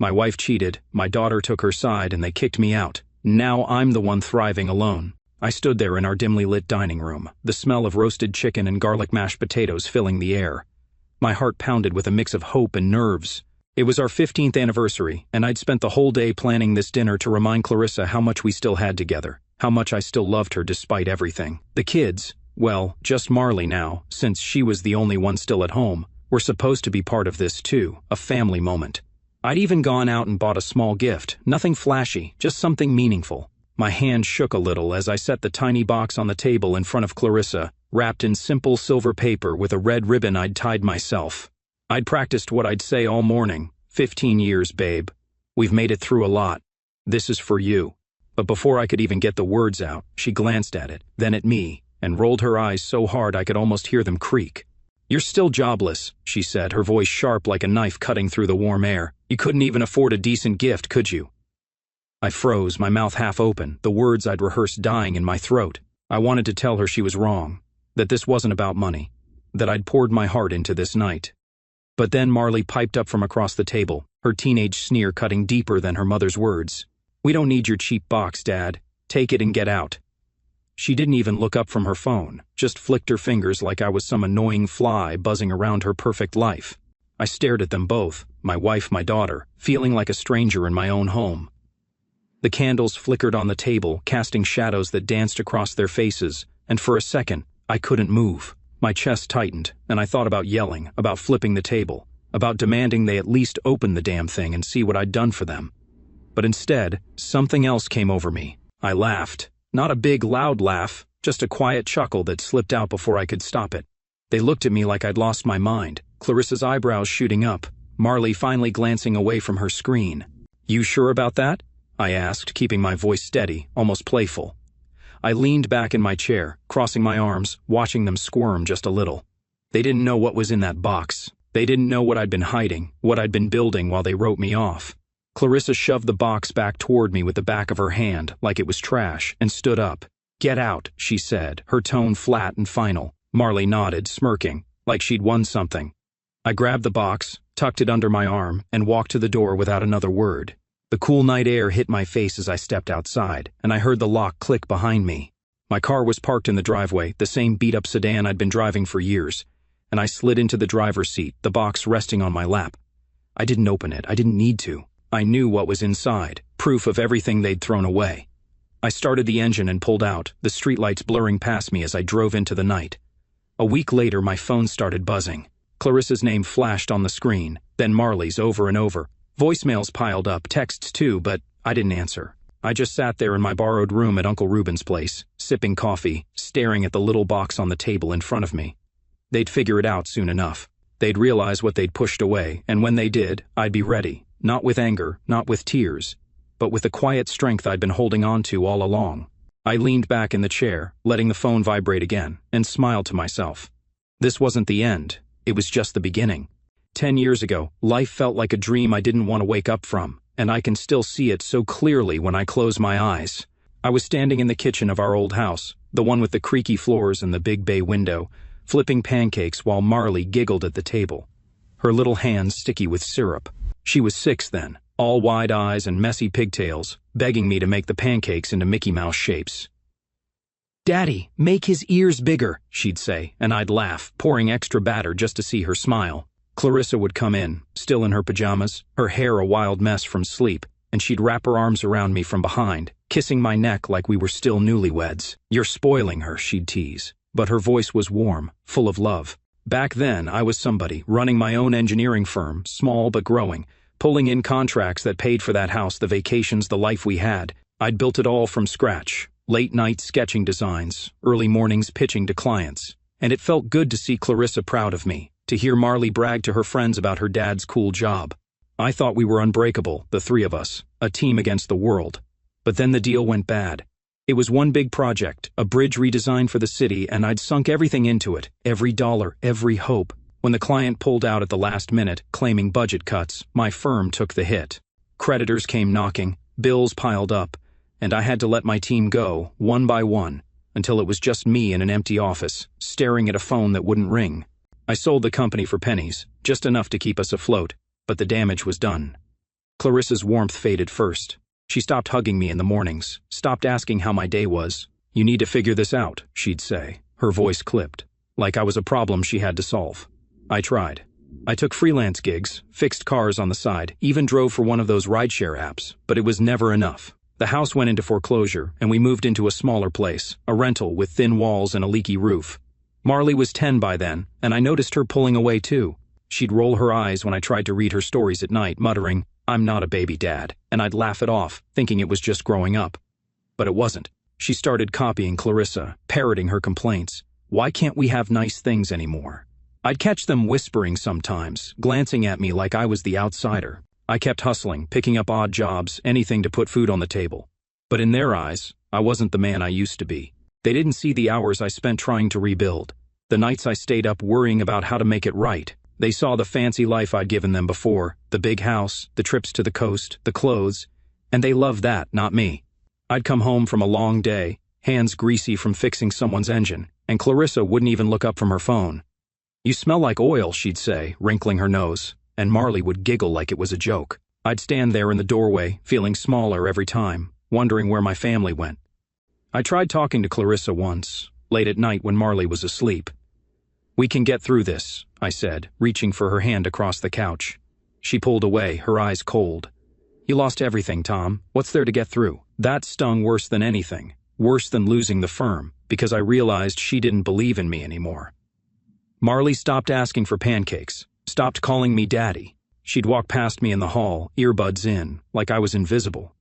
My wife cheated, my daughter took her side, and they kicked me out. Now I'm the one thriving alone. I stood there in our dimly lit dining room, the smell of roasted chicken and garlic mashed potatoes filling the air. My heart pounded with a mix of hope and nerves. It was our 15th anniversary, and I'd spent the whole day planning this dinner to remind Clarissa how much we still had together, how much I still loved her despite everything. The kids, well, just Marley now, since she was the only one still at home, were supposed to be part of this too, a family moment. I'd even gone out and bought a small gift, nothing flashy, just something meaningful. My hand shook a little as I set the tiny box on the table in front of Clarissa, wrapped in simple silver paper with a red ribbon I'd tied myself. I'd practiced what I'd say all morning. 15 years, babe. We've made it through a lot. This is for you. But before I could even get the words out, she glanced at it, then at me, and rolled her eyes so hard I could almost hear them creak. You're still jobless, she said, her voice sharp like a knife cutting through the warm air. You couldn't even afford a decent gift, could you? I froze, my mouth half open, the words I'd rehearsed dying in my throat. I wanted to tell her she was wrong, that this wasn't about money, that I'd poured my heart into this night. But then Marley piped up from across the table, her teenage sneer cutting deeper than her mother's words. We don't need your cheap box, Dad. Take it and get out. She didn't even look up from her phone, just flicked her fingers like I was some annoying fly buzzing around her perfect life. I stared at them both, my wife, my daughter, feeling like a stranger in my own home. The candles flickered on the table, casting shadows that danced across their faces, and for a second, I couldn't move. My chest tightened, and I thought about yelling, about flipping the table, about demanding they at least open the damn thing and see what I'd done for them. But instead, something else came over me. I laughed. Not a big, loud laugh, just a quiet chuckle that slipped out before I could stop it. They looked at me like I'd lost my mind, Clarissa's eyebrows shooting up, Marley finally glancing away from her screen. You sure about that? I asked, keeping my voice steady, almost playful. I leaned back in my chair, crossing my arms, watching them squirm just a little. They didn't know what was in that box. They didn't know what I'd been hiding, what I'd been building while they wrote me off. Clarissa shoved the box back toward me with the back of her hand, like it was trash, and stood up. Get out, she said, her tone flat and final. Marley nodded, smirking, like she'd won something. I grabbed the box, tucked it under my arm, and walked to the door without another word. The cool night air hit my face as I stepped outside, and I heard the lock click behind me. My car was parked in the driveway, the same beat-up sedan I'd been driving for years, and I slid into the driver's seat, the box resting on my lap. I didn't open it, I didn't need to. I knew what was inside, proof of everything they'd thrown away. I started the engine and pulled out, the streetlights blurring past me as I drove into the night. A week later, my phone started buzzing. Clarissa's name flashed on the screen, then Marley's over and over. Voicemails piled up, texts too, but I didn't answer. I just sat there in my borrowed room at Uncle Reuben's place, sipping coffee, staring at the little box on the table in front of me. They'd figure it out soon enough. They'd realize what they'd pushed away, and when they did, I'd be ready. Not with anger, not with tears, but with the quiet strength I'd been holding on to all along. I leaned back in the chair, letting the phone vibrate again, and smiled to myself. This wasn't the end, it was just the beginning. 10 years ago, life felt like a dream I didn't want to wake up from, and I can still see it so clearly when I close my eyes. I was standing in the kitchen of our old house, the one with the creaky floors and the big bay window, flipping pancakes while Marley giggled at the table, her little hands sticky with syrup. She was 6 then, all wide eyes and messy pigtails, begging me to make the pancakes into Mickey Mouse shapes. Daddy, make his ears bigger, she'd say, and I'd laugh, pouring extra batter just to see her smile. Clarissa would come in, still in her pajamas, her hair a wild mess from sleep, and she'd wrap her arms around me from behind, kissing my neck like we were still newlyweds. You're spoiling her, she'd tease, but her voice was warm, full of love. Back then, I was somebody, running my own engineering firm, small but growing, pulling in contracts that paid for that house, the vacations, the life we had. I'd built it all from scratch. Late night sketching designs, early mornings pitching to clients. And it felt good to see Clarissa proud of me, to hear Marley brag to her friends about her dad's cool job. I thought we were unbreakable, the three of us, a team against the world. But then the deal went bad. It was one big project, a bridge redesign for the city, and I'd sunk everything into it, every dollar, every hope. When the client pulled out at the last minute, claiming budget cuts, my firm took the hit. Creditors came knocking, bills piled up, and I had to let my team go, one by one, until it was just me in an empty office, staring at a phone that wouldn't ring. I sold the company for pennies, just enough to keep us afloat, but the damage was done. Clarissa's warmth faded first. She stopped hugging me in the mornings, stopped asking how my day was. "You need to figure this out," she'd say. Her voice clipped, like I was a problem she had to solve. I tried. I took freelance gigs, fixed cars on the side, even drove for one of those rideshare apps, but it was never enough. The house went into foreclosure, and we moved into a smaller place, a rental with thin walls and a leaky roof. Marley was 10 by then, and I noticed her pulling away too. She'd roll her eyes when I tried to read her stories at night, muttering, "I'm not a baby dad," and I'd laugh it off, thinking it was just growing up. But it wasn't. She started copying Clarissa, parroting her complaints. "Why can't we have nice things anymore?" I'd catch them whispering sometimes, glancing at me like I was the outsider. I kept hustling, picking up odd jobs, anything to put food on the table. But in their eyes, I wasn't the man I used to be. They didn't see the hours I spent trying to rebuild, the nights I stayed up worrying about how to make it right. They saw the fancy life I'd given them before, the big house, the trips to the coast, the clothes, and they loved that, not me. I'd come home from a long day, hands greasy from fixing someone's engine, and Clarissa wouldn't even look up from her phone. "You smell like oil," she'd say, wrinkling her nose, and Marley would giggle like it was a joke. I'd stand there in the doorway, feeling smaller every time, wondering where my family went. I tried talking to Clarissa once, late at night when Marley was asleep. "We can get through this," I said, reaching for her hand across the couch. She pulled away, her eyes cold. "You lost everything, Tom. What's there to get through?" That stung worse than anything, worse than losing the firm, because I realized she didn't believe in me anymore. Marley stopped asking for pancakes, stopped calling me daddy. She'd walk past me in the hall, earbuds in, like I was invisible.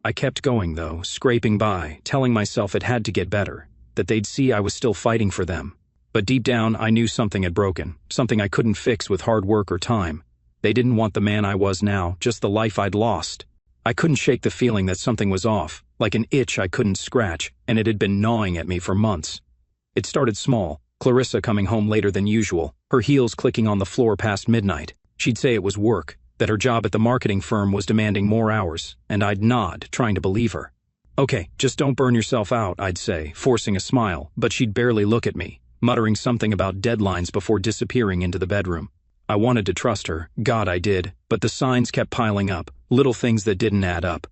I kept going, though, scraping by, telling myself it had to get better, that they'd see I was still fighting for them. But deep down, I knew something had broken, something I couldn't fix with hard work or time. They didn't want the man I was now, just the life I'd lost. I couldn't shake the feeling that something was off, like an itch I couldn't scratch, and it had been gnawing at me for months. It started small, Clarissa coming home later than usual, her heels clicking on the floor past midnight. She'd say it was work, that her job at the marketing firm was demanding more hours, and I'd nod, trying to believe her. "Okay, just don't burn yourself out," I'd say, forcing a smile, but she'd barely look at me, muttering something about deadlines before disappearing into the bedroom. I wanted to trust her, God I did, but the signs kept piling up, little things that didn't add up.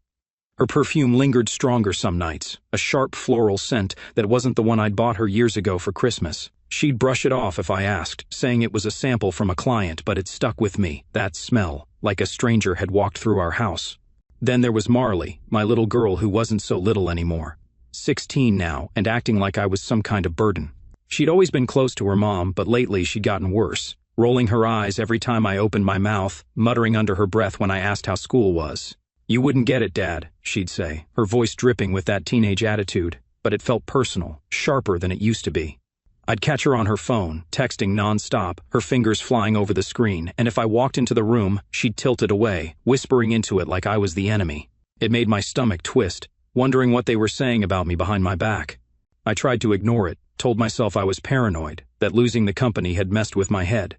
Her perfume lingered stronger some nights, a sharp floral scent that wasn't the one I'd bought her years ago for Christmas. She'd brush it off if I asked, saying it was a sample from a client, but it stuck with me, that smell, like a stranger had walked through our house. Then there was Marley, my little girl who wasn't so little anymore. 16 now, and acting like I was some kind of burden. She'd always been close to her mom, but lately she'd gotten worse, rolling her eyes every time I opened my mouth, muttering under her breath when I asked how school was. "You wouldn't get it, Dad," she'd say, her voice dripping with that teenage attitude, but it felt personal, sharper than it used to be. I'd catch her on her phone, texting nonstop, her fingers flying over the screen, and if I walked into the room, she'd tilt it away, whispering into it like I was the enemy. It made my stomach twist, wondering what they were saying about me behind my back. I tried to ignore it, told myself I was paranoid, that losing the company had messed with my head.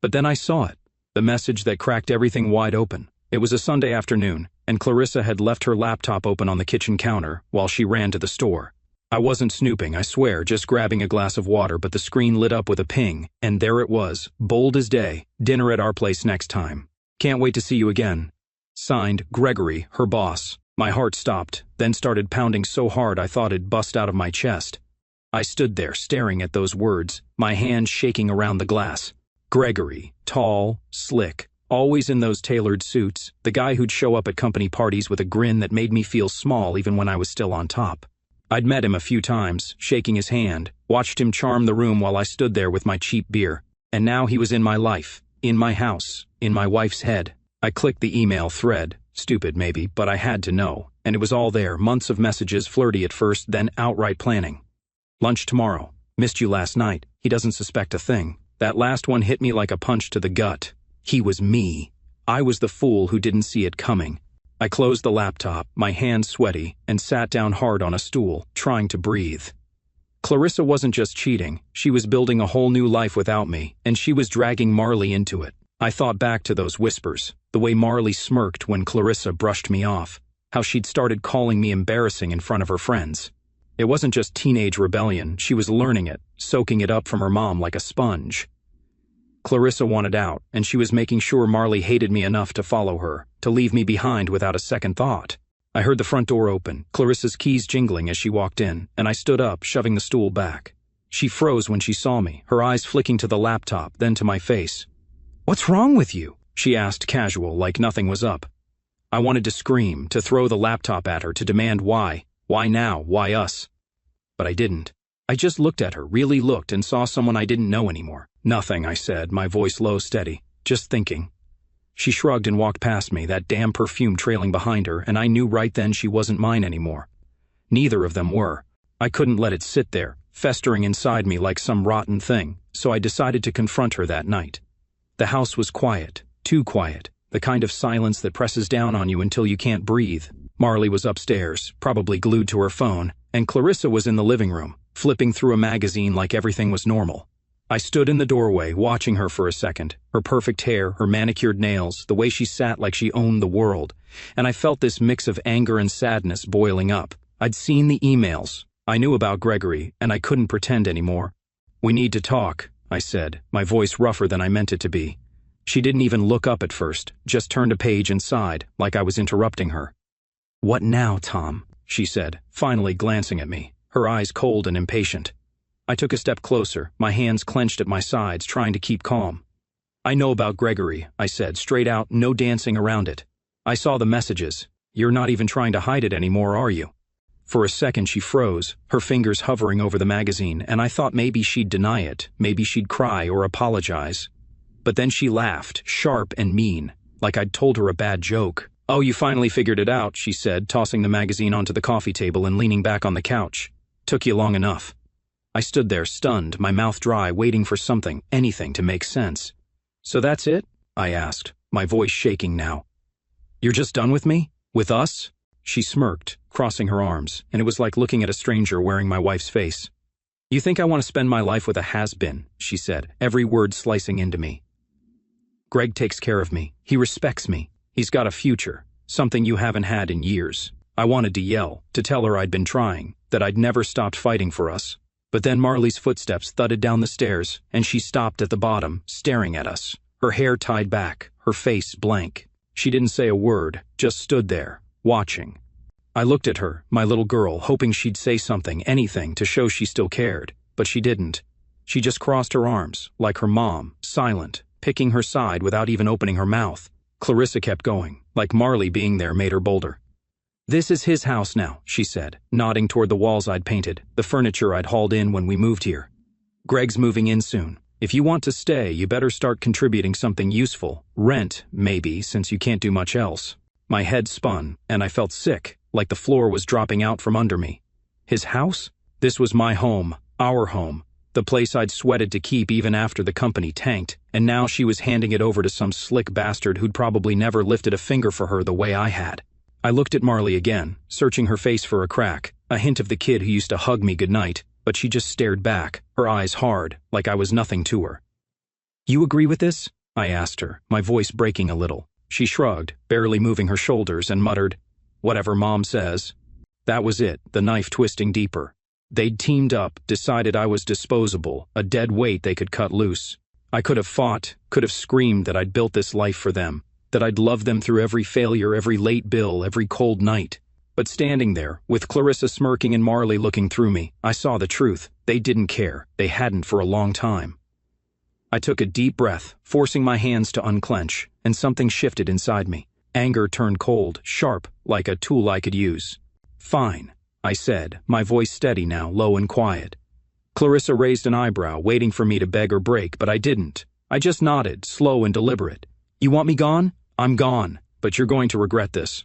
But then I saw it, the message that cracked everything wide open. It was a Sunday afternoon, and Clarissa had left her laptop open on the kitchen counter while she ran to the store. I wasn't snooping, I swear, just grabbing a glass of water, but the screen lit up with a ping, and there it was, bold as day, "Dinner at our place next time. Can't wait to see you again." Signed, Gregory, her boss. My heart stopped, then started pounding so hard I thought it'd bust out of my chest. I stood there, staring at those words, my hand shaking around the glass. Gregory, tall, slick, always in those tailored suits, the guy who'd show up at company parties with a grin that made me feel small even when I was still on top. I'd met him a few times, shaking his hand, watched him charm the room while I stood there with my cheap beer. And now he was in my life, in my house, in my wife's head. I clicked the email thread, stupid maybe, but I had to know, and it was all there, months of messages, flirty at first, then outright planning. "Lunch tomorrow. Missed you last night. He doesn't suspect a thing." That last one hit me like a punch to the gut. He was me. I was the fool who didn't see it coming. I closed the laptop, my hands sweaty, and sat down hard on a stool, trying to breathe. Clarissa wasn't just cheating, she was building a whole new life without me, and she was dragging Marley into it. I thought back to those whispers, the way Marley smirked when Clarissa brushed me off, how she'd started calling me embarrassing in front of her friends. It wasn't just teenage rebellion, she was learning it, soaking it up from her mom like a sponge. Clarissa wanted out, and she was making sure Marley hated me enough to follow her, to leave me behind without a second thought. I heard the front door open, Clarissa's keys jingling as she walked in, and I stood up, shoving the stool back. She froze when she saw me, her eyes flicking to the laptop, then to my face. "What's wrong with you?" she asked, casual, like nothing was up. I wanted to scream, to throw the laptop at her, to demand why. Why now? Why us? But I didn't. I just looked at her, really looked, and saw someone I didn't know anymore. "Nothing," I said, my voice low, steady. "Just thinking." She shrugged and walked past me, that damn perfume trailing behind her, and I knew right then she wasn't mine anymore. Neither of them were. I couldn't let it sit there, festering inside me like some rotten thing, so I decided to confront her that night. The house was quiet, too quiet, the kind of silence that presses down on you until you can't breathe. Marley was upstairs, probably glued to her phone, and Clarissa was in the living room, flipping through a magazine like everything was normal. I stood in the doorway, watching her for a second, her perfect hair, her manicured nails, the way she sat like she owned the world, and I felt this mix of anger and sadness boiling up. I'd seen the emails. I knew about Gregory, and I couldn't pretend anymore. "We need to talk," I said, my voice rougher than I meant it to be. She didn't even look up at first, just turned a page and sighed, like I was interrupting her. "What now, Tom?" she said, finally glancing at me, her eyes cold and impatient. I took a step closer, my hands clenched at my sides, trying to keep calm. "I know about Gregory," I said, straight out, no dancing around it. "I saw the messages. You're not even trying to hide it anymore, are you?" For a second she froze, her fingers hovering over the magazine, and I thought maybe she'd deny it, maybe she'd cry or apologize. But then she laughed, sharp and mean, like I'd told her a bad joke. "Oh, you finally figured it out," she said, tossing the magazine onto the coffee table and leaning back on the couch. "Took you long enough." I stood there, stunned, my mouth dry, waiting for something, anything to make sense. "So that's it?" I asked, my voice shaking now. "You're just done with me? With us?" She smirked, crossing her arms, and it was like looking at a stranger wearing my wife's face. "You think I want to spend my life with a has-been," she said, every word slicing into me. "Greg takes care of me. He respects me. He's got a future, something you haven't had in years." I wanted to yell, to tell her I'd been trying, that I'd never stopped fighting for us. But then Marley's footsteps thudded down the stairs, and she stopped at the bottom, staring at us, her hair tied back, her face blank. She didn't say a word, just stood there, watching. I looked at her, my little girl, hoping she'd say something, anything, to show she still cared, but she didn't. She just crossed her arms, like her mom, silent, picking her side without even opening her mouth. Clarissa kept going, like Marley being there made her bolder. "This is his house now," she said, nodding toward the walls I'd painted, the furniture I'd hauled in when we moved here. "Greg's moving in soon. If you want to stay, you better start contributing something useful. Rent, maybe, since you can't do much else." My head spun, and I felt sick, like the floor was dropping out from under me. His house? This was my home, our home, the place I'd sweated to keep even after the company tanked, and now she was handing it over to some slick bastard who'd probably never lifted a finger for her the way I had. I looked at Marley again, searching her face for a crack, a hint of the kid who used to hug me goodnight, but she just stared back, her eyes hard, like I was nothing to her. "You agree with this?" I asked her, my voice breaking a little. She shrugged, barely moving her shoulders, and muttered, "Whatever Mom says." That was it, the knife twisting deeper. They'd teamed up, decided I was disposable, a dead weight they could cut loose. I could have fought, could have screamed that I'd built this life for them, that I'd loved them through every failure, every late bill, every cold night. But standing there, with Clarissa smirking and Marley looking through me, I saw the truth. They didn't care. They hadn't for a long time. I took a deep breath, forcing my hands to unclench, and something shifted inside me. Anger turned cold, sharp, like a tool I could use. "Fine," I said, my voice steady now, low and quiet. Clarissa raised an eyebrow, waiting for me to beg or break, but I didn't. I just nodded, slow and deliberate. "You want me gone? I'm gone, but you're going to regret this."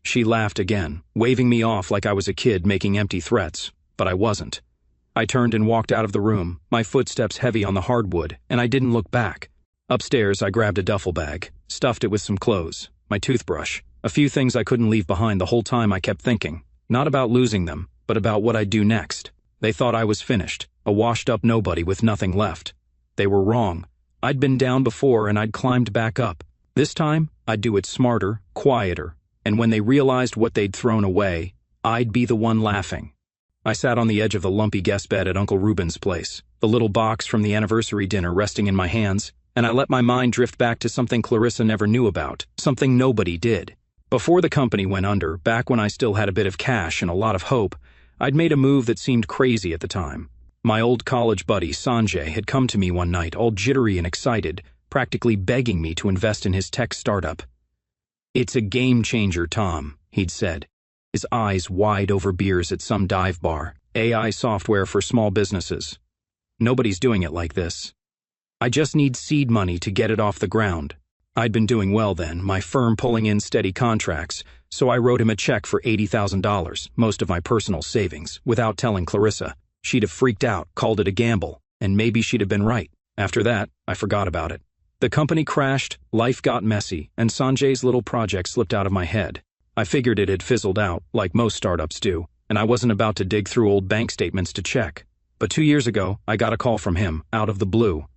She laughed again, waving me off like I was a kid making empty threats, but I wasn't. I turned and walked out of the room, my footsteps heavy on the hardwood, and I didn't look back. Upstairs, I grabbed a duffel bag, stuffed it with some clothes, my toothbrush, a few things I couldn't leave behind the whole time. I kept thinking, not about losing them, but about what I'd do next. They thought I was finished, a washed-up nobody with nothing left. They were wrong. I'd been down before and I'd climbed back up. This time, I'd do it smarter, quieter, and when they realized what they'd thrown away, I'd be the one laughing. I sat on the edge of the lumpy guest bed at Uncle Reuben's place, the little box from the anniversary dinner resting in my hands, and I let my mind drift back to something Clarissa never knew about, something nobody did. Before the company went under, back when I still had a bit of cash and a lot of hope, I'd made a move that seemed crazy at the time. My old college buddy, Sanjay, had come to me one night, all jittery and excited, practically begging me to invest in his tech startup. "It's a game changer, Tom," he'd said, his eyes wide over beers at some dive bar. "AI software for small businesses. Nobody's doing it like this. I just need seed money to get it off the ground." I'd been doing well then, my firm pulling in steady contracts, so I wrote him a check for $80,000, most of my personal savings, without telling Clarissa. She'd have freaked out, called it a gamble, and maybe she'd have been right. After that, I forgot about it. The company crashed, life got messy, and Sanjay's little project slipped out of my head. I figured it had fizzled out, like most startups do, and I wasn't about to dig through old bank statements to check. But 2 years ago, I got a call from him, out of the blue.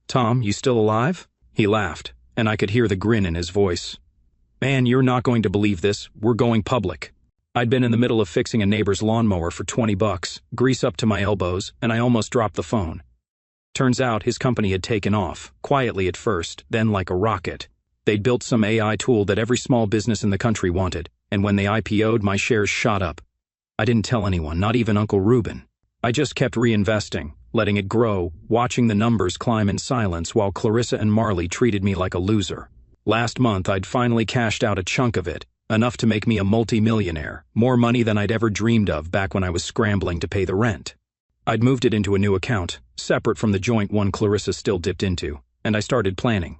"Tom, you still alive?" He laughed, and I could hear the grin in his voice. "Man, you're not going to believe this. We're going public." I'd been in the middle of fixing a neighbor's lawnmower for $20, grease up to my elbows, and I almost dropped the phone. Turns out his company had taken off, quietly at first, then like a rocket. They'd built some AI tool that every small business in the country wanted, and when they IPO'd, my shares shot up. I didn't tell anyone, not even Uncle Reuben. I just kept reinvesting, letting it grow, watching the numbers climb in silence while Clarissa and Marley treated me like a loser. Last month, I'd finally cashed out a chunk of it, enough to make me a multi-millionaire, more money than I'd ever dreamed of back when I was scrambling to pay the rent. I'd moved it into a new account, separate from the joint one Clarissa still dipped into, and I started planning.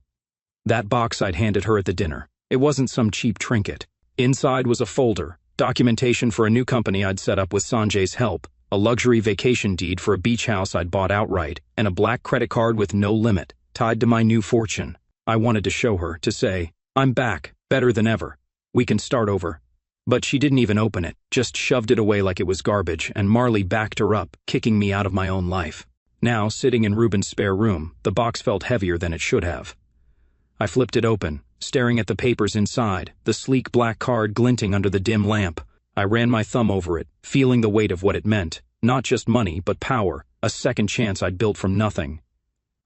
That box I'd handed her at the dinner. It wasn't some cheap trinket. Inside was a folder, documentation for a new company I'd set up with Sanjay's help, a luxury vacation deed for a beach house I'd bought outright, and a black credit card with no limit, tied to my new fortune. I wanted to show her, to say, "I'm back, better than ever. We can start over." But she didn't even open it, just shoved it away like it was garbage, and Marley backed her up, kicking me out of my own life. Now, sitting in Reuben's spare room, the box felt heavier than it should have. I flipped it open, staring at the papers inside, the sleek black card glinting under the dim lamp. I ran my thumb over it, feeling the weight of what it meant. Not just money, but power, a second chance I'd built from nothing.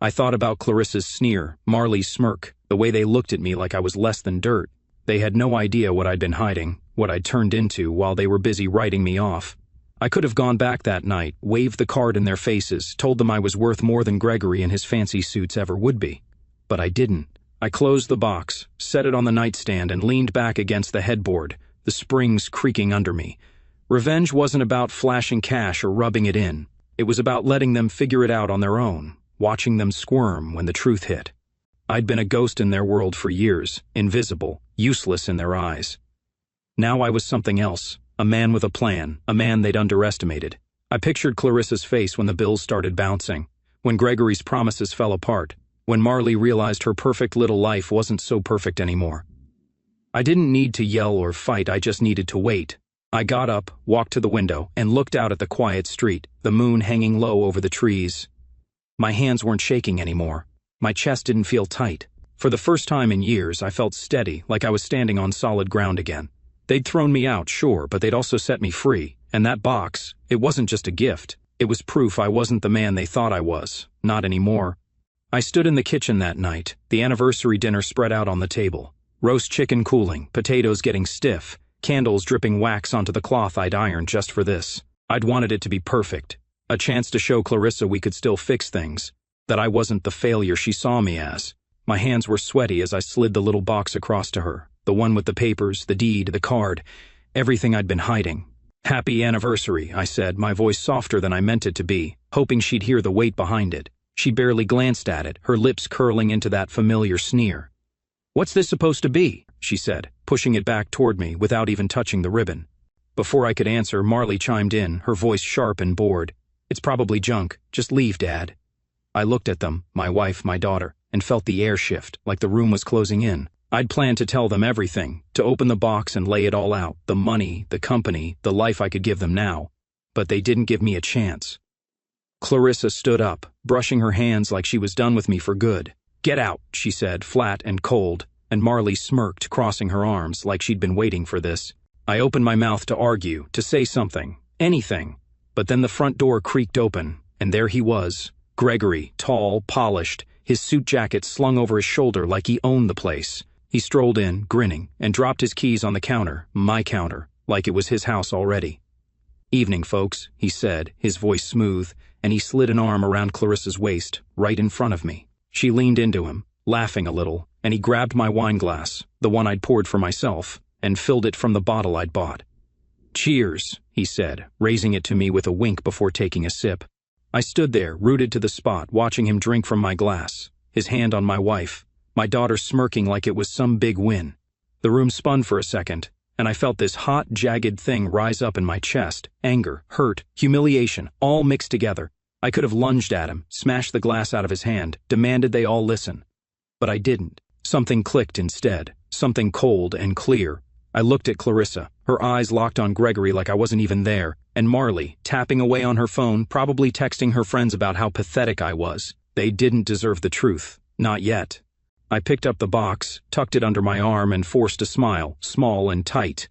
I thought about Clarissa's sneer, Marley's smirk, the way they looked at me like I was less than dirt. They had no idea what I'd been hiding, what I'd turned into while they were busy writing me off. I could have gone back that night, waved the card in their faces, told them I was worth more than Gregory and his fancy suits ever would be. But I didn't. I closed the box, set it on the nightstand, and leaned back against the headboard, the springs creaking under me. Revenge wasn't about flashing cash or rubbing it in. It was about letting them figure it out on their own, watching them squirm when the truth hit. I'd been a ghost in their world for years, invisible, useless in their eyes. Now I was something else, a man with a plan, a man they'd underestimated. I pictured Clarissa's face when the bills started bouncing, when Gregory's promises fell apart, when Marley realized her perfect little life wasn't so perfect anymore. I didn't need to yell or fight, I just needed to wait. I got up, walked to the window, and looked out at the quiet street, the moon hanging low over the trees. My hands weren't shaking anymore. My chest didn't feel tight. For the first time in years, I felt steady, like I was standing on solid ground again. They'd thrown me out, sure, but they'd also set me free. And that box, it wasn't just a gift. It was proof I wasn't the man they thought I was. Not anymore. I stood in the kitchen that night, the anniversary dinner spread out on the table. Roast chicken cooling, potatoes getting stiff, candles dripping wax onto the cloth I'd ironed just for this. I'd wanted it to be perfect. A chance to show Clarissa we could still fix things. That I wasn't the failure she saw me as. My hands were sweaty as I slid the little box across to her. The one with the papers, the deed, the card, everything I'd been hiding. "Happy anniversary," I said, my voice softer than I meant it to be, hoping she'd hear the weight behind it. She barely glanced at it, her lips curling into that familiar sneer. "What's this supposed to be?" she said, pushing it back toward me without even touching the ribbon. Before I could answer, Marley chimed in, her voice sharp and bored. "It's probably junk. Just leave, Dad." I looked at them, my wife, my daughter, and felt the air shift, like the room was closing in. I'd planned to tell them everything, to open the box and lay it all out, the money, the company, the life I could give them now. But they didn't give me a chance. Clarissa stood up, brushing her hands like she was done with me for good. "Get out," she said, flat and cold, and Marley smirked, crossing her arms like she'd been waiting for this. I opened my mouth to argue, to say something, anything. But then the front door creaked open, and there he was, Gregory, tall, polished, his suit jacket slung over his shoulder like he owned the place. He strolled in, grinning, and dropped his keys on the counter, my counter, like it was his house already. "Evening, folks," he said, his voice smooth, and he slid an arm around Clarissa's waist, right in front of me. She leaned into him, laughing a little, and he grabbed my wine glass, the one I'd poured for myself, and filled it from the bottle I'd bought. "Cheers," he said, raising it to me with a wink before taking a sip. I stood there, rooted to the spot, watching him drink from my glass, his hand on my wife, my daughter smirking like it was some big win. The room spun for a second, and I felt this hot, jagged thing rise up in my chest, anger, hurt, humiliation, all mixed together. I could have lunged at him, smashed the glass out of his hand, demanded they all listen. But I didn't. Something clicked instead, something cold and clear. I looked at Clarissa, her eyes locked on Gregory like I wasn't even there, and Marley, tapping away on her phone, probably texting her friends about how pathetic I was. They didn't deserve the truth. Not yet. I picked up the box, tucked it under my arm, and forced a smile, small and tight.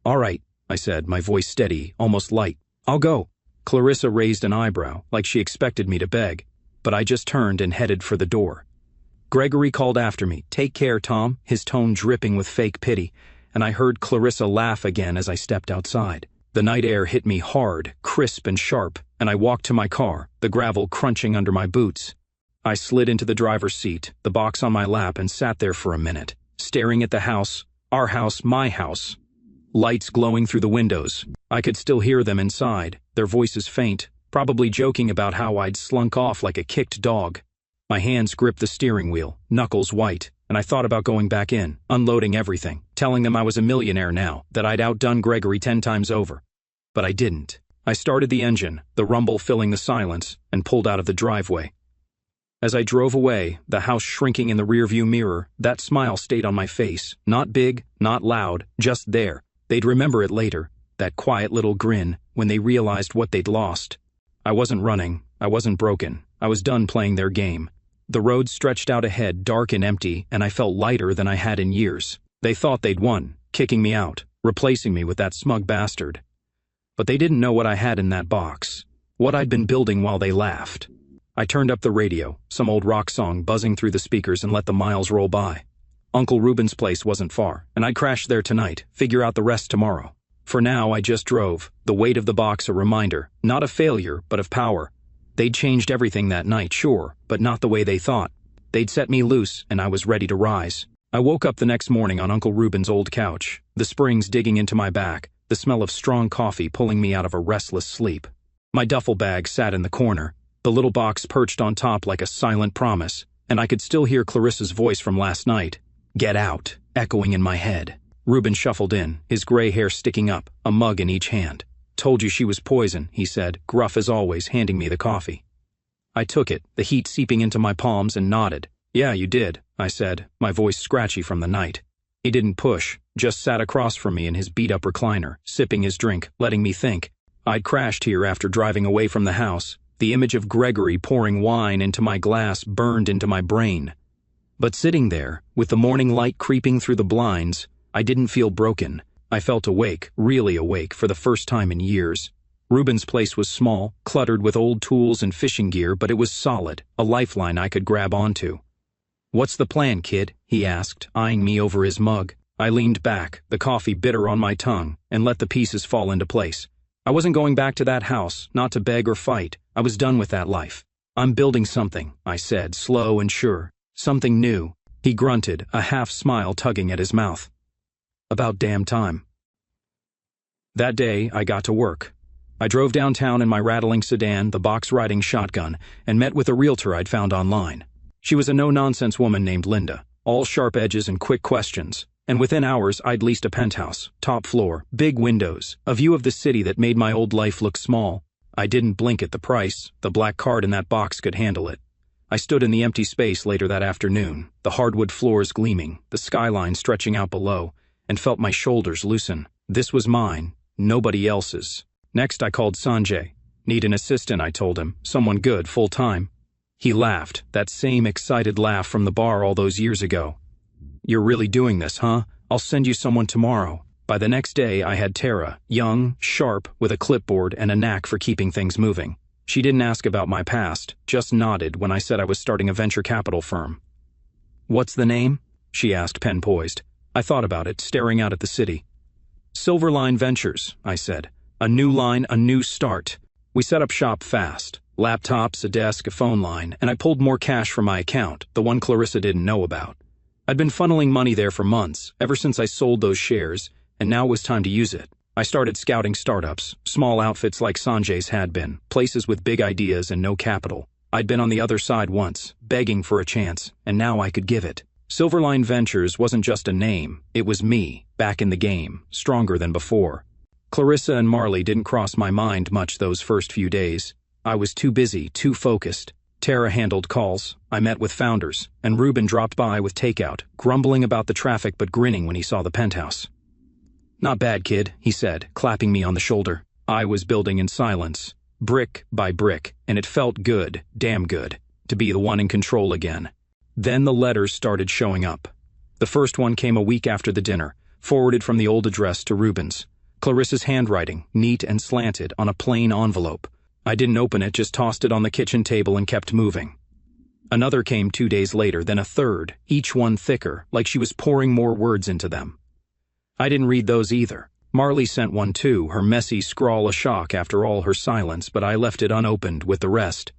"All right," I said, my voice steady, almost light. "I'll go." Clarissa raised an eyebrow, like she expected me to beg, but I just turned and headed for the door. Gregory called after me, "Take care, Tom," his tone dripping with fake pity, and I heard Clarissa laugh again as I stepped outside. The night air hit me hard, crisp and sharp, and I walked to my car, the gravel crunching under my boots. I slid into the driver's seat, the box on my lap, and sat there for a minute, staring at the house, our house, my house. Lights glowing through the windows. I could still hear them inside, their voices faint, probably joking about how I'd slunk off like a kicked dog. My hands gripped the steering wheel, knuckles white, and I thought about going back in, unloading everything, telling them I was a millionaire now, that I'd outdone Gregory 10 times over. But I didn't. I started the engine, the rumble filling the silence, and pulled out of the driveway. As I drove away, the house shrinking in the rearview mirror, that smile stayed on my face, not big, not loud, just there. They'd remember it later, that quiet little grin, when they realized what they'd lost. I wasn't running, I wasn't broken, I was done playing their game. The road stretched out ahead, dark and empty, and I felt lighter than I had in years. They thought they'd won, kicking me out, replacing me with that smug bastard. But they didn't know what I had in that box, what I'd been building while they laughed. I turned up the radio, some old rock song buzzing through the speakers, and let the miles roll by. Uncle Reuben's place wasn't far, and I'd crash there tonight, figure out the rest tomorrow. For now, I just drove, the weight of the box a reminder, not of failure, but of power. They'd changed everything that night, sure, but not the way they thought. They'd set me loose, and I was ready to rise. I woke up the next morning on Uncle Reuben's old couch, the springs digging into my back, the smell of strong coffee pulling me out of a restless sleep. My duffel bag sat in the corner, the little box perched on top like a silent promise, and I could still hear Clarissa's voice from last night. "Get out," echoing in my head. Reuben shuffled in, his gray hair sticking up, a mug in each hand. "Told you she was poison," he said, gruff as always, handing me the coffee. I took it, the heat seeping into my palms, and nodded. "Yeah, you did," I said, my voice scratchy from the night. He didn't push, just sat across from me in his beat-up recliner, sipping his drink, letting me think. I'd crashed here after driving away from the house. The image of Gregory pouring wine into my glass burned into my brain. But sitting there, with the morning light creeping through the blinds, I didn't feel broken. I felt awake, really awake, for the first time in years. Reuben's place was small, cluttered with old tools and fishing gear, but it was solid, a lifeline I could grab onto. "What's the plan, kid?" he asked, eyeing me over his mug. I leaned back, the coffee bitter on my tongue, and let the pieces fall into place. I wasn't going back to that house, not to beg or fight. I was done with that life. "I'm building something," I said, slow and sure. "Something new." He grunted, a half-smile tugging at his mouth. "About damn time." That day, I got to work. I drove downtown in my rattling sedan, the box-riding shotgun, and met with a realtor I'd found online. She was a no-nonsense woman named Linda, all sharp edges and quick questions. And within hours, I'd leased a penthouse, top floor, big windows, a view of the city that made my old life look small. I didn't blink at the price. The black card in that box could handle it. I stood in the empty space later that afternoon, the hardwood floors gleaming, the skyline stretching out below, and felt my shoulders loosen. This was mine, nobody else's. Next, I called Sanjay. "Need an assistant," I told him. "Someone good, full-time." He laughed, that same excited laugh from the bar all those years ago. "You're really doing this, huh? I'll send you someone tomorrow." By the next day, I had Tara, young, sharp, with a clipboard and a knack for keeping things moving. She didn't ask about my past, just nodded when I said I was starting a venture capital firm. "What's the name?" she asked, pen poised. I thought about it, staring out at the city. "Silverline Ventures," I said. "A new line, a new start." We set up shop fast. Laptops, a desk, a phone line, and I pulled more cash from my account, the one Clarissa didn't know about. I'd been funneling money there for months, ever since I sold those shares, and now it was time to use it. I started scouting startups, small outfits like Sanjay's had been, places with big ideas and no capital. I'd been on the other side once, begging for a chance, and now I could give it. Silverline Ventures wasn't just a name, it was me, back in the game, stronger than before. Clarissa and Marley didn't cross my mind much those first few days. I was too busy, too focused. Tara handled calls, I met with founders, and Ruben dropped by with takeout, grumbling about the traffic but grinning when he saw the penthouse. "Not bad, kid," he said, clapping me on the shoulder. I was building in silence, brick by brick, and it felt good, damn good, to be the one in control again. Then the letters started showing up. The first one came a week after the dinner, forwarded from the old address to Ruben's. Clarissa's handwriting, neat and slanted, on a plain envelope. I didn't open it, just tossed it on the kitchen table and kept moving. Another came 2 days later, then a third, each one thicker, like she was pouring more words into them. I didn't read those either. Marley sent one too, her messy scrawl a shock after all her silence, but I left it unopened with the rest.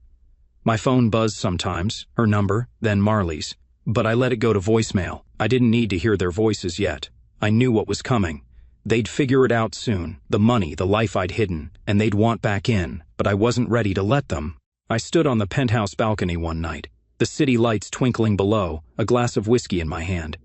My phone buzzed sometimes, her number, then Marley's, but I let it go to voicemail. I didn't need to hear their voices yet. I knew what was coming. They'd figure it out soon, the money, the life I'd hidden, and they'd want back in, but I wasn't ready to let them. I stood on the penthouse balcony one night, the city lights twinkling below, a glass of whiskey in my hand.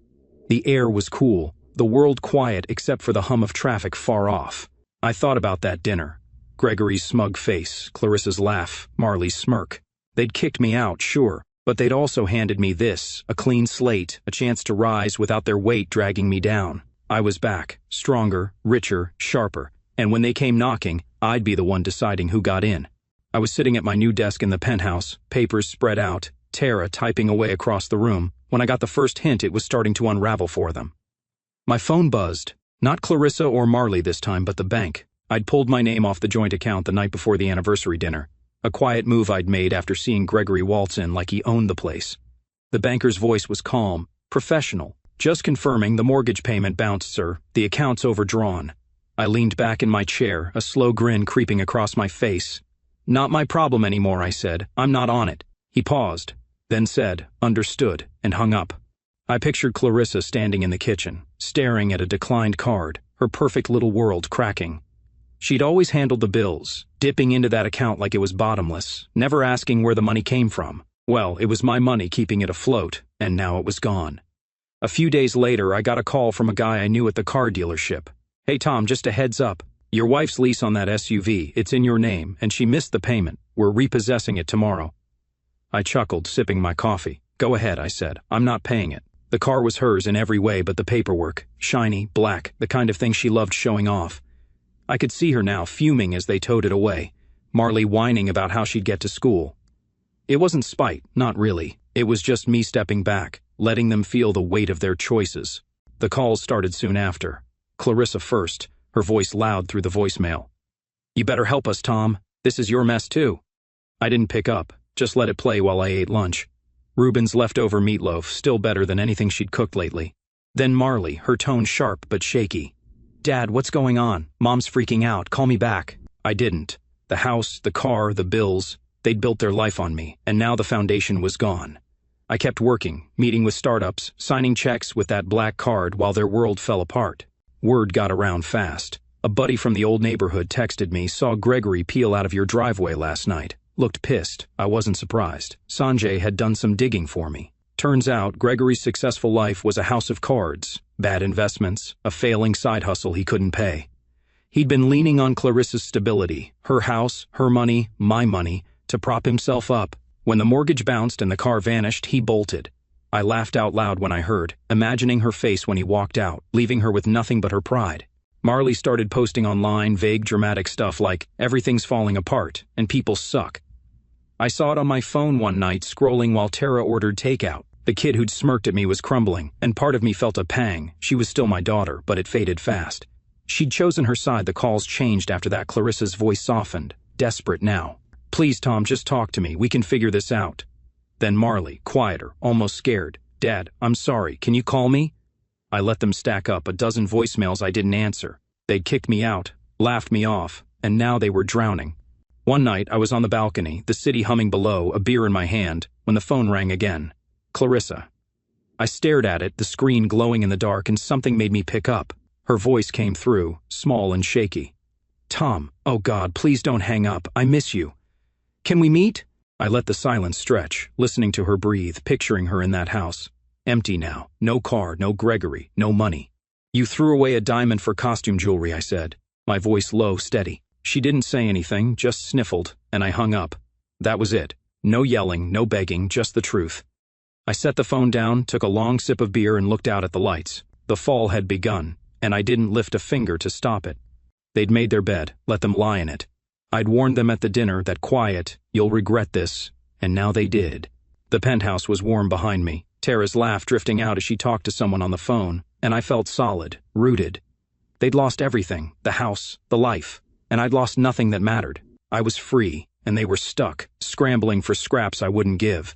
The air was cool, the world quiet except for the hum of traffic far off. I thought about that dinner. Gregory's smug face, Clarissa's laugh, Marley's smirk. They'd kicked me out, sure, but they'd also handed me this, a clean slate, a chance to rise without their weight dragging me down. I was back, stronger, richer, sharper, and when they came knocking, I'd be the one deciding who got in. I was sitting at my new desk in the penthouse, papers spread out, Tara typing away across the room, when I got the first hint it was starting to unravel for them. My phone buzzed. Not Clarissa or Marley this time, but the bank. I'd pulled my name off the joint account the night before the anniversary dinner. A quiet move I'd made after seeing Gregory waltz in like he owned the place. The banker's voice was calm, professional. "Just confirming, the mortgage payment bounced, sir. The account's overdrawn." I leaned back in my chair, a slow grin creeping across my face. "Not my problem anymore," I said. "I'm not on it." He paused, then said, "Understood," and hung up. I pictured Clarissa standing in the kitchen, staring at a declined card, her perfect little world cracking. She'd always handled the bills, dipping into that account like it was bottomless, never asking where the money came from. Well, it was my money keeping it afloat, and now it was gone. A few days later, I got a call from a guy I knew at the car dealership. "Hey Tom, just a heads up. Your wife's lease on that SUV, it's in your name, and she missed the payment. We're repossessing it tomorrow." I chuckled, sipping my coffee. "Go ahead," I said. "I'm not paying it." The car was hers in every way but the paperwork. Shiny, black, the kind of thing she loved showing off. I could see her now, fuming as they towed it away. Marley whining about how she'd get to school. It wasn't spite, not really. It was just me stepping back, letting them feel the weight of their choices. The calls started soon after. Clarissa first, her voice loud through the voicemail. "You better help us, Tom. This is your mess too." I didn't pick up, just let it play while I ate lunch. Ruben's leftover meatloaf, still better than anything she'd cooked lately. Then Marley, her tone sharp but shaky. "Dad, what's going on? Mom's freaking out. Call me back." I didn't. The house, the car, the bills, they'd built their life on me, and now the foundation was gone. I kept working, meeting with startups, signing checks with that black card while their world fell apart. Word got around fast. A buddy from the old neighborhood texted me, "Saw Gregory peel out of your driveway last night." Looked pissed. I wasn't surprised. Sanjay had done some digging for me. Turns out Gregory's successful life was a house of cards, bad investments, a failing side hustle he couldn't pay. He'd been leaning on Clarissa's stability, her house, her money, my money, to prop himself up. When the mortgage bounced and the car vanished, he bolted. I laughed out loud when I heard, imagining her face when he walked out, leaving her with nothing but her pride. Marley started posting online vague dramatic stuff like, "Everything's falling apart, and people suck." I saw it on my phone one night scrolling while Tara ordered takeout. The kid who'd smirked at me was crumbling, and part of me felt a pang. She was still my daughter, but it faded fast. She'd chosen her side. The calls changed after that. Clarissa's voice softened, desperate now. Please, Tom, just talk to me. We can figure this out. Then Marley, quieter, almost scared. Dad, I'm sorry. Can you call me? I let them stack up, a dozen voicemails I didn't answer. They'd kicked me out, laughed me off, and now they were drowning. One night, I was on the balcony, the city humming below, a beer in my hand, when the phone rang again. Clarissa. I stared at it, the screen glowing in the dark, and something made me pick up. Her voice came through, small and shaky. Tom, oh God, please don't hang up. I miss you. Can we meet? I let the silence stretch, listening to her breathe, picturing her in that house. Empty now. No car, no Gregory, no money. You threw away a diamond for costume jewelry, I said, my voice low, steady. She didn't say anything, just sniffled, and I hung up. That was it. No yelling, no begging, just the truth. I set the phone down, took a long sip of beer, and looked out at the lights. The fall had begun, and I didn't lift a finger to stop it. They'd made their bed, let them lie in it. I'd warned them at the dinner that quiet, you'll regret this, and now they did. The penthouse was warm behind me, Tara's laugh drifting out as she talked to someone on the phone, and I felt solid, rooted. They'd lost everything, the house, the life, and I'd lost nothing that mattered. I was free, and they were stuck, scrambling for scraps I wouldn't give.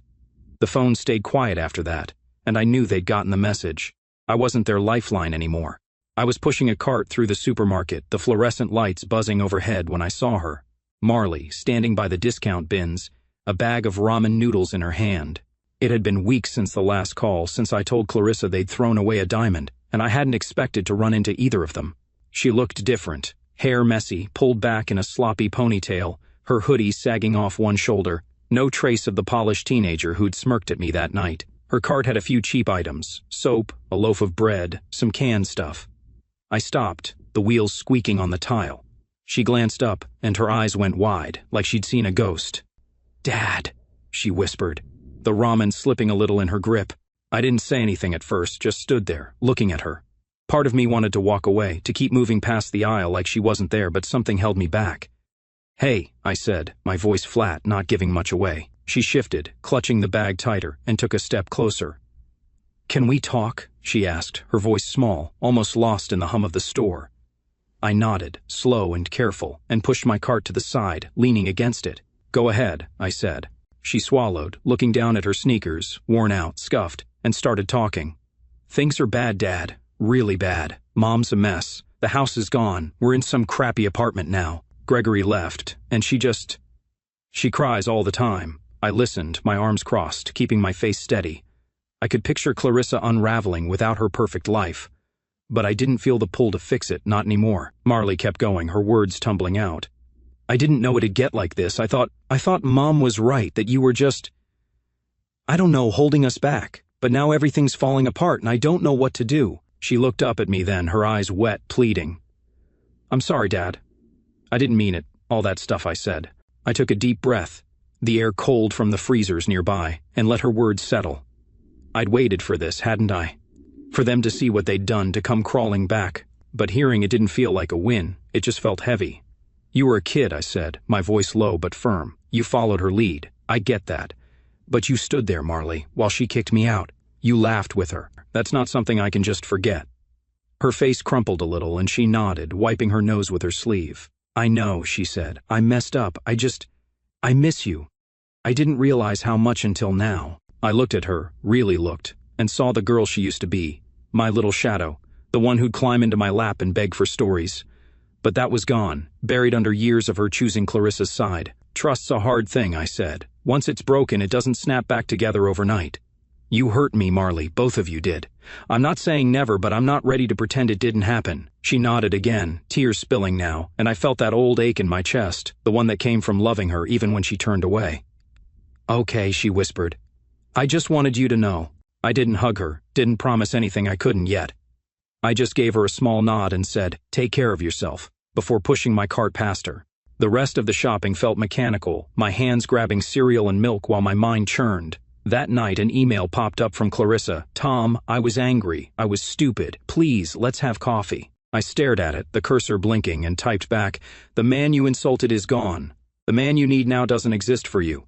The phone stayed quiet after that, and I knew they'd gotten the message. I wasn't their lifeline anymore. I was pushing a cart through the supermarket, the fluorescent lights buzzing overhead when I saw her. Marley, standing by the discount bins, a bag of ramen noodles in her hand. It had been weeks since the last call, since I told Clarissa they'd thrown away a diamond, and I hadn't expected to run into either of them. She looked different, hair messy, pulled back in a sloppy ponytail, her hoodie sagging off one shoulder, no trace of the polished teenager who'd smirked at me that night. Her cart had a few cheap items, soap, a loaf of bread, some canned stuff. I stopped, the wheels squeaking on the tile. She glanced up, and her eyes went wide, like she'd seen a ghost. Dad, she whispered, the ramen slipping a little in her grip. I didn't say anything at first, just stood there, looking at her. Part of me wanted to walk away, to keep moving past the aisle like she wasn't there, but something held me back. Hey, I said, my voice flat, not giving much away. She shifted, clutching the bag tighter, and took a step closer. Can we talk? She asked, her voice small, almost lost in the hum of the store. I nodded, slow and careful, and pushed my cart to the side, leaning against it. Go ahead, I said. She swallowed, looking down at her sneakers, worn out, scuffed, and started talking. Things are bad, Dad. Really bad. Mom's a mess. The house is gone. We're in some crappy apartment now. Gregory left, and she cries all the time. I listened, my arms crossed, keeping my face steady. I could picture Clarissa unraveling without her perfect life. But I didn't feel the pull to fix it, not anymore. Marley kept going, her words tumbling out. I didn't know it'd get like this. I thought Mom was right, that you were just, I don't know, holding us back. But now everything's falling apart and I don't know what to do. She looked up at me then, her eyes wet, pleading. I'm sorry, Dad. I didn't mean it, all that stuff I said. I took a deep breath, the air cold from the freezers nearby, and let her words settle. I'd waited for this, hadn't I? For them to see what they'd done, to come crawling back. But hearing it didn't feel like a win, it just felt heavy. You were a kid, I said, my voice low but firm. You followed her lead. I get that. But you stood there, Marley, while she kicked me out. You laughed with her. That's not something I can just forget. Her face crumpled a little and she nodded, wiping her nose with her sleeve. I know, she said. I messed up. I miss you. I didn't realize how much until now. I looked at her, really looked, and saw the girl she used to be. My little shadow, the one who'd climb into my lap and beg for stories. But that was gone, buried under years of her choosing Clarissa's side. Trust's a hard thing, I said. Once it's broken, it doesn't snap back together overnight. You hurt me, Marley, both of you did. I'm not saying never, but I'm not ready to pretend it didn't happen. She nodded again, tears spilling now, and I felt that old ache in my chest, the one that came from loving her even when she turned away. Okay, she whispered. I just wanted you to know. I didn't hug her, didn't promise anything I couldn't yet. I just gave her a small nod and said, take care of yourself, before pushing my cart past her. The rest of the shopping felt mechanical, my hands grabbing cereal and milk while my mind churned. That night an email popped up from Clarissa. Tom, I was angry. I was stupid. Please, let's have coffee. I stared at it, the cursor blinking, and typed back, the man you insulted is gone. The man you need now doesn't exist for you.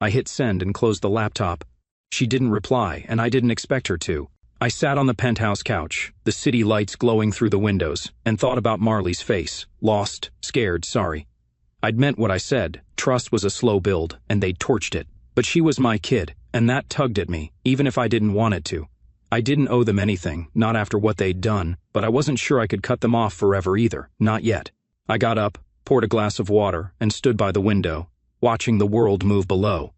I hit send and closed the laptop. She didn't reply, and I didn't expect her to. I sat on the penthouse couch, the city lights glowing through the windows, and thought about Marley's face. Lost, scared, sorry. I'd meant what I said. Trust was a slow build, and they'd torched it. But she was my kid, and that tugged at me, even if I didn't want it to. I didn't owe them anything, not after what they'd done, but I wasn't sure I could cut them off forever either, not yet. I got up, poured a glass of water, and stood by the window, watching the world move below.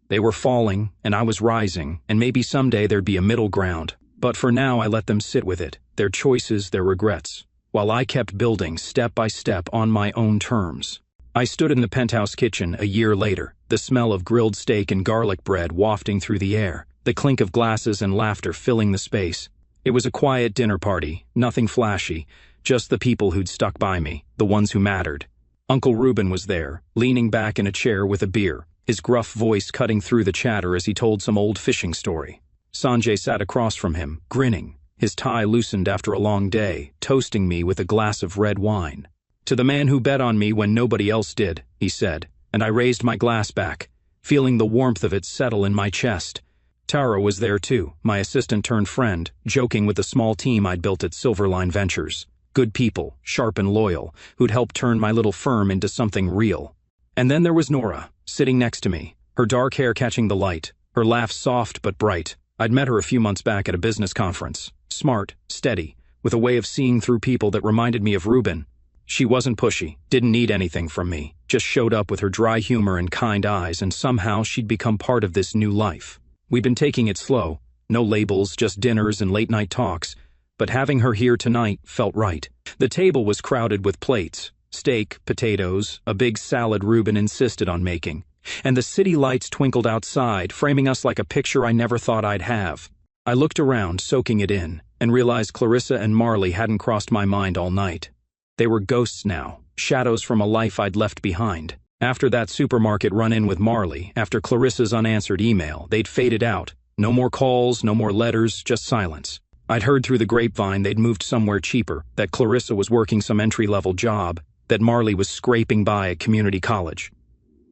They were falling, and I was rising, and maybe someday there'd be a middle ground. But for now I let them sit with it, their choices, their regrets, while I kept building step by step on my own terms. I stood in the penthouse kitchen a year later, the smell of grilled steak and garlic bread wafting through the air, the clink of glasses and laughter filling the space. It was a quiet dinner party, nothing flashy, just the people who'd stuck by me, the ones who mattered. Uncle Reuben was there, leaning back in a chair with a beer, his gruff voice cutting through the chatter as he told some old fishing story. Sanjay sat across from him, grinning, his tie loosened after a long day, toasting me with a glass of red wine. "To the man who bet on me when nobody else did," he said, and I raised my glass back, feeling the warmth of it settle in my chest. Tara was there too, my assistant-turned-friend, joking with the small team I'd built at Silverline Ventures. Good people, sharp and loyal, who'd helped turn my little firm into something real. And then there was Nora, sitting next to me, her dark hair catching the light, her laugh soft but bright. I'd met her a few months back at a business conference. Smart, steady, with a way of seeing through people that reminded me of Reuben. She wasn't pushy, didn't need anything from me, just showed up with her dry humor and kind eyes, and somehow she'd become part of this new life. We'd been taking it slow, no labels, just dinners and late-night talks, but having her here tonight felt right. The table was crowded with plates, steak, potatoes, a big salad Reuben insisted on making, and the city lights twinkled outside, framing us like a picture I never thought I'd have. I looked around, soaking it in, and realized Clarissa and Marley hadn't crossed my mind all night. They were ghosts now, shadows from a life I'd left behind. After that supermarket run-in with Marley, after Clarissa's unanswered email, they'd faded out. No more calls, no more letters, just silence. I'd heard through the grapevine they'd moved somewhere cheaper, that Clarissa was working some entry-level job, that Marley was scraping by at community college.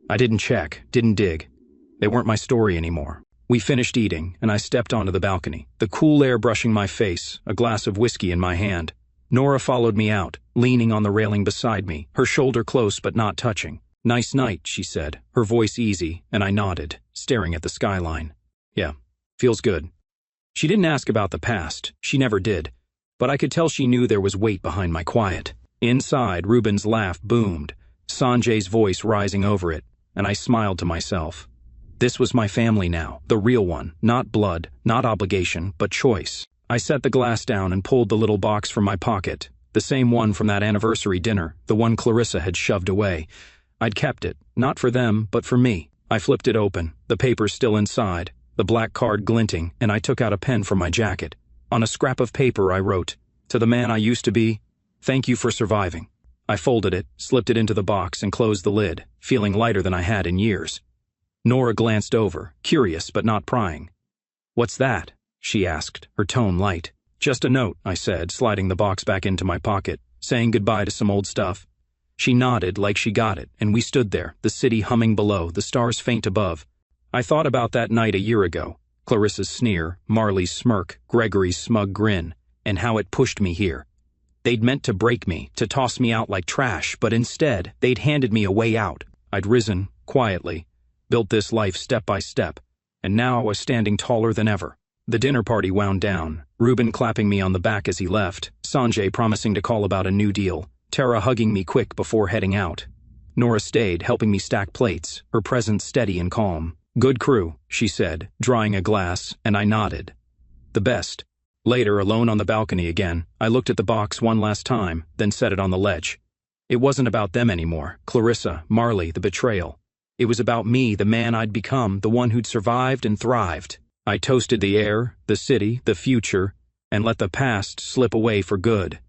I didn't check, didn't dig. They weren't my story anymore. We finished eating, and I stepped onto the balcony, the cool air brushing my face, a glass of whiskey in my hand. Nora followed me out, leaning on the railing beside me, her shoulder close but not touching. "Nice night," she said, her voice easy, and I nodded, staring at the skyline. "Yeah, feels good." She didn't ask about the past, she never did, but I could tell she knew there was weight behind my quiet. Inside, Reuben's laugh boomed, Sanjay's voice rising over it, and I smiled to myself. This was my family now, the real one, not blood, not obligation, but choice. I set the glass down and pulled the little box from my pocket, the same one from that anniversary dinner, the one Clarissa had shoved away. I'd kept it, not for them, but for me. I flipped it open, the papers still inside, the black card glinting, and I took out a pen from my jacket. On a scrap of paper I wrote, "To the man I used to be, thank you for surviving." I folded it, slipped it into the box, and closed the lid, feeling lighter than I had in years. Nora glanced over, curious but not prying. "What's that?" she asked, her tone light. "Just a note," I said, sliding the box back into my pocket, saying goodbye to some old stuff. She nodded like she got it, and we stood there, the city humming below, the stars faint above. I thought about that night a year ago, Clarissa's sneer, Marley's smirk, Gregory's smug grin, and how it pushed me here. They'd meant to break me, to toss me out like trash, but instead, they'd handed me a way out. I'd risen, quietly, built this life step by step, and now I was standing taller than ever. The dinner party wound down, Reuben clapping me on the back as he left, Sanjay promising to call about a new deal, Tara hugging me quick before heading out. Nora stayed, helping me stack plates, her presence steady and calm. "Good crew," she said, drawing a glass, and I nodded. "The best." Later, alone on the balcony again, I looked at the box one last time, then set it on the ledge. It wasn't about them anymore, Clarissa, Marley, the betrayal. It was about me, the man I'd become, the one who'd survived and thrived. I toasted the air, the city, the future, and let the past slip away for good.